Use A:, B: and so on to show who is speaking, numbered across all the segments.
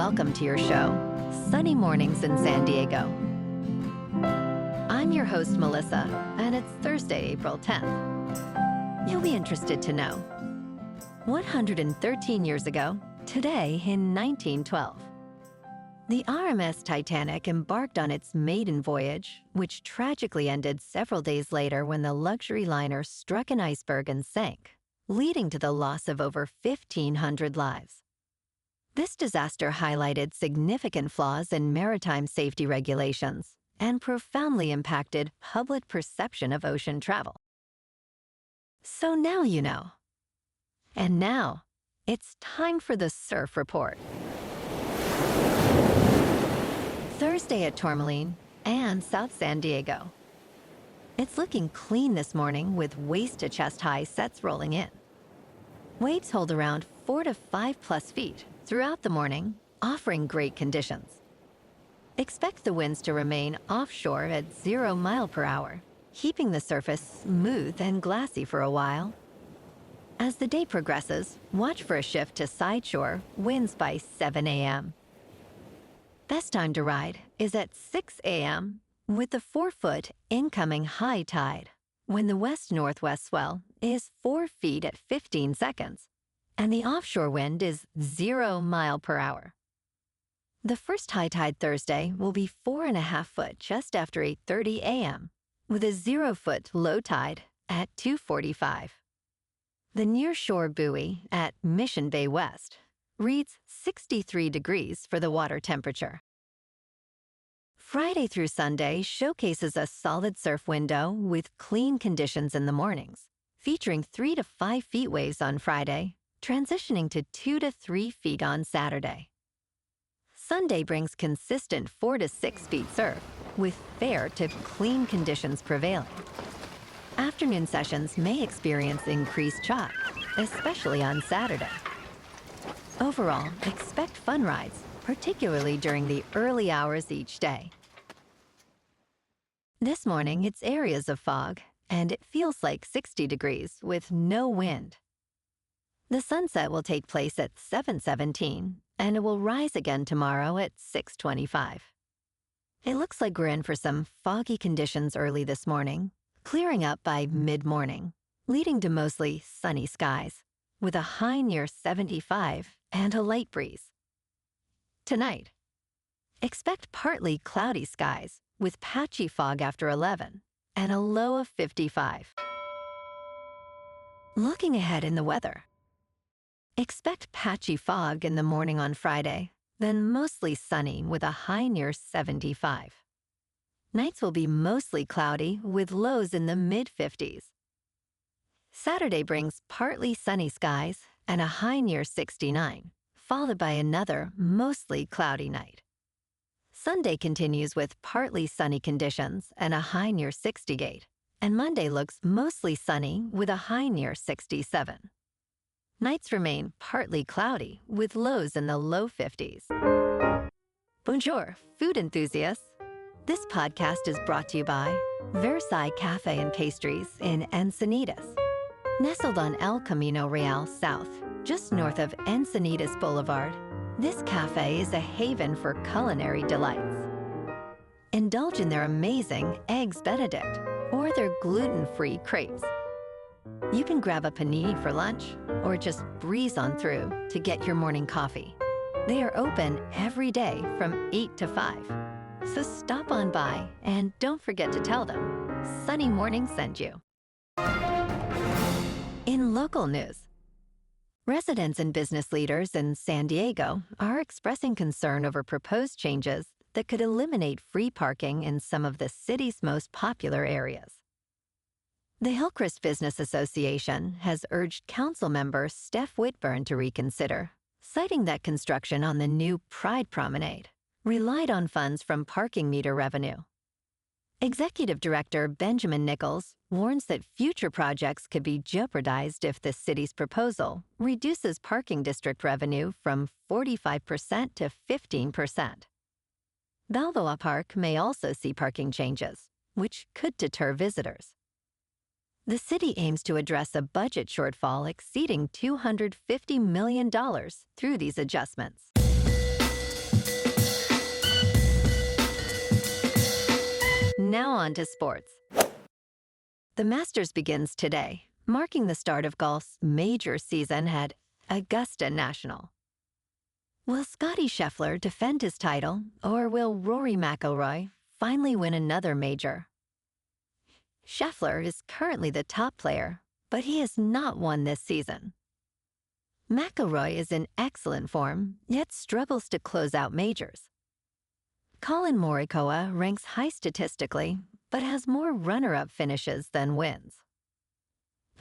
A: welcome to your show, Sunny Mornings in San Diego. I'm your host, Melissa, and it's Thursday, April 10th. You'll be interested to know, 113 years ago, today in 1912, the RMS Titanic embarked on its maiden voyage, which tragically ended several days later when the luxury liner struck an iceberg and sank, leading to the loss of over 1,500 lives. This disaster highlighted significant flaws in maritime safety regulations and profoundly impacted public perception of ocean travel. So now you know. And now, it's time for the Surf Report. Thursday at Tourmaline and South San Diego. It's looking clean this morning with waist to chest high sets rolling in. Waves hold around 4 to 5 plus feet throughout the morning, offering great conditions. Expect the winds to remain offshore at 0 miles per hour, keeping the surface smooth and glassy for a while. As the day progresses, watch for a shift to sideshore winds by 7 a.m. Best time to ride is at 6 a.m. with the 4-foot incoming high tide, when the west-northwest swell is 4 feet at 15 seconds, and the offshore wind is 0 miles per hour. The first high tide Thursday will be 4.5 foot just after 8:30 a.m., with a 0-foot low tide at 2:45. The nearshore buoy at Mission Bay West reads 63 degrees for the water temperature. Friday through Sunday showcases a solid surf window with clean conditions in the mornings, featuring 3 to 5 feet waves on Friday, transitioning to 2 to 3 feet on Saturday. Sunday brings consistent 4 to 6 feet surf, with fair to clean conditions prevailing. Afternoon sessions may experience increased chop, especially on Saturday. Overall, expect fun rides, particularly during the early hours each day. This morning, it's areas of fog, and it feels like 60 degrees with no wind. The sunset will take place at 7:17, and it will rise again tomorrow at 6:25. It looks like we're in for some foggy conditions early this morning, clearing up by mid-morning, leading to mostly sunny skies, with a high near 75 and a light breeze. Tonight, expect partly cloudy skies with patchy fog after 11 and a low of 55. Looking ahead in the weather, expect patchy fog in the morning on Friday, then mostly sunny with a high near 75. Nights will be mostly cloudy with lows in the mid-50s. Saturday brings partly sunny skies and a high near 69, followed by another mostly cloudy night. Sunday continues with partly sunny conditions and a high near 68, and Monday looks mostly sunny with a high near 67. Nights remain partly cloudy with lows in the low 50s. Bonjour, food enthusiasts. This podcast is brought to you by Versailles Cafe and Pastries in Encinitas. Nestled on El Camino Real South, just north of Encinitas Boulevard, this cafe is a haven for culinary delights. Indulge in their amazing Eggs Benedict or their gluten-free crepes. You can grab a panini for lunch or just breeze on through to get your morning coffee. They are open every day from 8 to 5. So stop on by and don't forget to tell them Sunny Morning sent you. In local news, residents and business leaders in San Diego are expressing concern over proposed changes that could eliminate free parking in some of the city's most popular areas. The Hillcrest Business Association has urged council member Steph Whitburn to reconsider, citing that construction on the new Pride Promenade relied on funds from parking meter revenue. Executive Director Benjamin Nichols warns that future projects could be jeopardized if the city's proposal reduces parking district revenue from 45% to 15%. Balboa Park may also see parking changes, which could deter visitors. The city aims to address a budget shortfall exceeding $250 million through these adjustments. Now on to sports. The Masters begins today, marking the start of golf's major season at Augusta National. Will Scottie Scheffler defend his title, or will Rory McIlroy finally win another major? Scheffler is currently the top player, but he has not won this season. McIlroy is in excellent form, yet struggles to close out majors. Colin Morikawa ranks high statistically, but has more runner-up finishes than wins.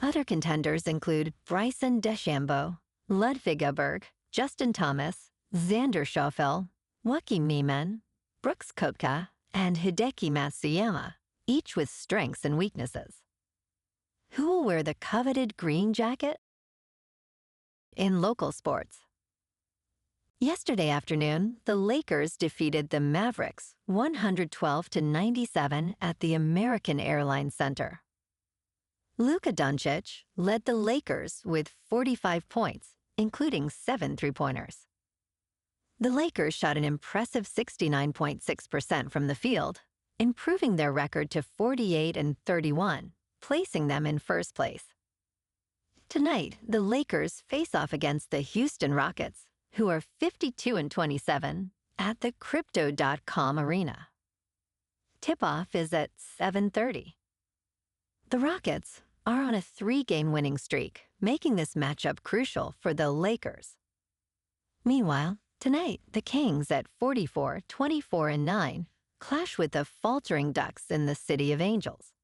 A: Other contenders include Bryson DeChambeau, Ludwig Aberg, Justin Thomas, Xander Schauffele, Joaquin Niemann, Brooks Koepka, and Hideki Matsuyama, each with strengths and weaknesses. Who will wear the coveted green jacket? In local sports. Yesterday afternoon, the Lakers defeated the Mavericks 112-97 at the American Airlines Center. Luka Doncic led the Lakers with 45 points, including 7 three-pointers. The Lakers shot an impressive 69.6% from the field, improving their record to 48-31, placing them in first place. Tonight, the Lakers face off against the Houston Rockets, who are 52-27, at the Crypto.com Arena. Tip-off is at 7:30. The Rockets are on a 3-game winning streak, making this matchup crucial for the Lakers. Meanwhile, tonight, the Kings at 44-24-9 clash with the faltering Ducks in the City of Angels.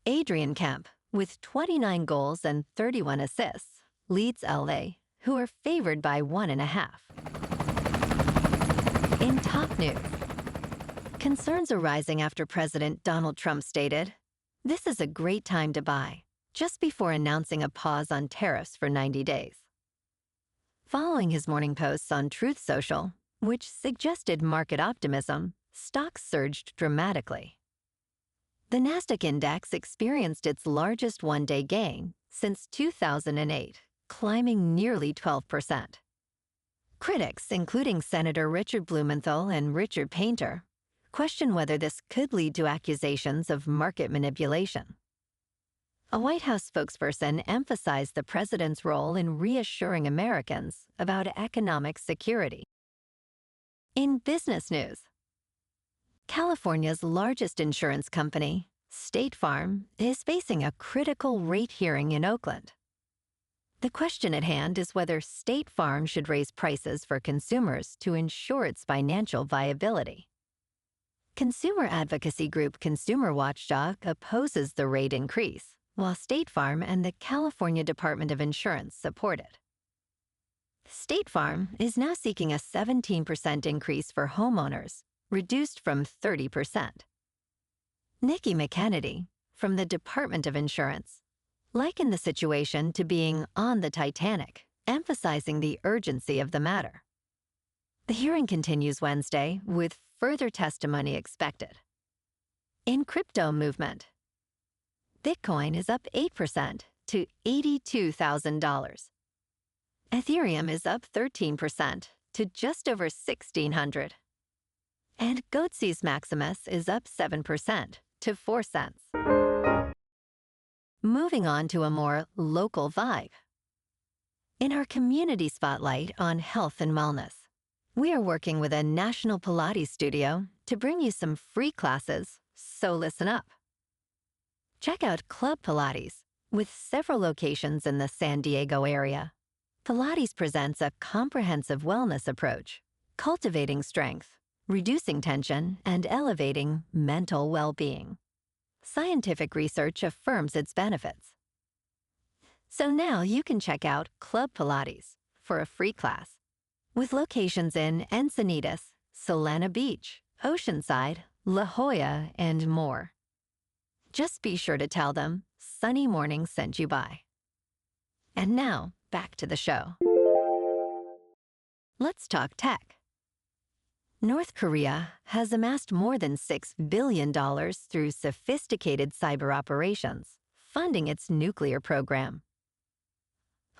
A: Adrian Kemp, with 29 goals and 31 assists, leads LA, who are favored by 1.5. In top news, concerns arising after President Donald Trump stated, "This is a great time to buy," just before announcing a pause on tariffs for 90 days. Following his morning posts on Truth Social, which suggested market optimism, stocks surged dramatically. The Nasdaq index experienced its largest one-day gain since 2008, climbing nearly 12%. Critics, including Senator Richard Blumenthal and Richard Painter, question whether this could lead to accusations of market manipulation. A White House spokesperson emphasized the president's role in reassuring Americans about economic security. In business news, California's largest insurance company, State Farm, is facing a critical rate hearing in Oakland. The question at hand is whether State Farm should raise prices for consumers to ensure its financial viability. Consumer advocacy group Consumer Watchdog opposes the rate increase, while State Farm and the California Department of Insurance support it. State Farm is now seeking a 17% increase for homeowners, reduced from 30%. Nikki McKennedy, from the Department of Insurance, likened the situation to being on the Titanic, emphasizing the urgency of the matter. The hearing continues Wednesday, with further testimony expected. In crypto movement, Bitcoin is up 8% to $82,000. Ethereum is up 13% to just over $1,600. And Goatse's Maximus is up 7% to 4 cents. Moving on to a more local vibe. In our community spotlight on health and wellness, we are working with a national Pilates studio to bring you some free classes, so listen up. Check out Club Pilates, with several locations in the San Diego area. Pilates presents a comprehensive wellness approach, cultivating strength, reducing tension, and elevating mental well-being. Scientific research affirms its benefits. So now you can check out Club Pilates for a free class, with locations in Encinitas, Solana Beach, Oceanside, La Jolla, and more. Just be sure to tell them Sunny Morning sent you by. And now, back to the show. Let's talk tech. North Korea has amassed more than $6 billion through sophisticated cyber operations, funding its nuclear program.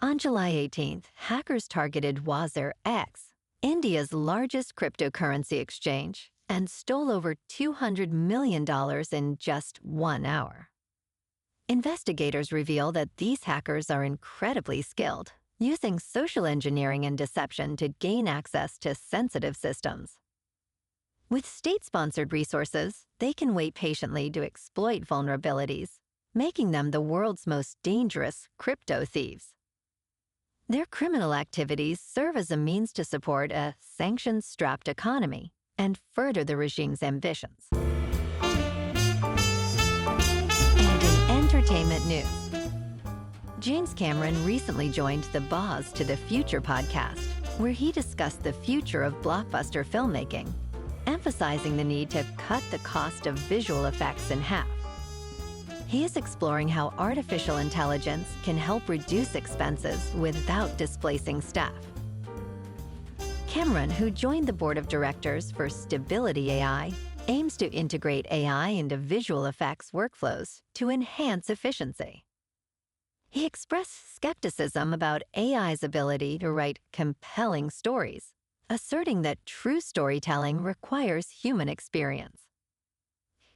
A: On July 18th, hackers targeted Wazir X, India's largest cryptocurrency exchange, and stole over $200 million in just 1 hour. Investigators reveal that these hackers are incredibly skilled, using social engineering and deception to gain access to sensitive systems. With state-sponsored resources, they can wait patiently to exploit vulnerabilities, making them the world's most dangerous crypto thieves. Their criminal activities serve as a means to support a sanctions-strapped economy and further the regime's ambitions. And in entertainment news, James Cameron recently joined the Boz to the Future podcast, where he discussed the future of blockbuster filmmaking, emphasizing the need to cut the cost of visual effects in half. He is exploring how artificial intelligence can help reduce expenses without displacing staff. Cameron, who joined the board of directors for Stability AI, aims to integrate AI into visual effects workflows to enhance efficiency. He expressed skepticism about AI's ability to write compelling stories, asserting that true storytelling requires human experience.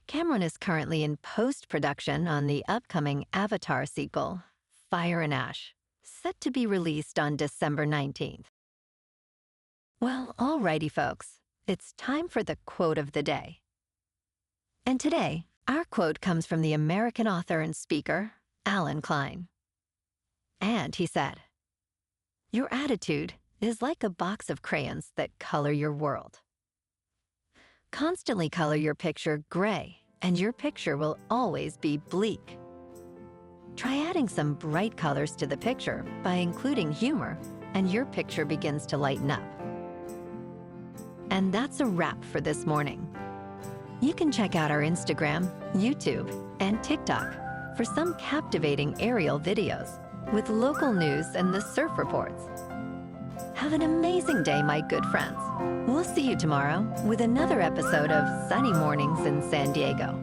A: Cameron is currently in post-production on the upcoming Avatar sequel, Fire and Ash, set to be released on December 19th. Well, alrighty folks, it's time for the quote of the day. And today, our quote comes from the American author and speaker, Alan Klein. And he said, "Your attitude is like a box of crayons that color your world. Constantly color your picture gray, and your picture will always be bleak. Try adding some bright colors to the picture by including humor, and your picture begins to lighten up." And that's a wrap for this morning. You can check out our Instagram, YouTube, and TikTok for some captivating aerial videos with local news and the surf reports. Have an amazing day, my good friends. We'll see you tomorrow with another episode of Sunny Mornings in San Diego.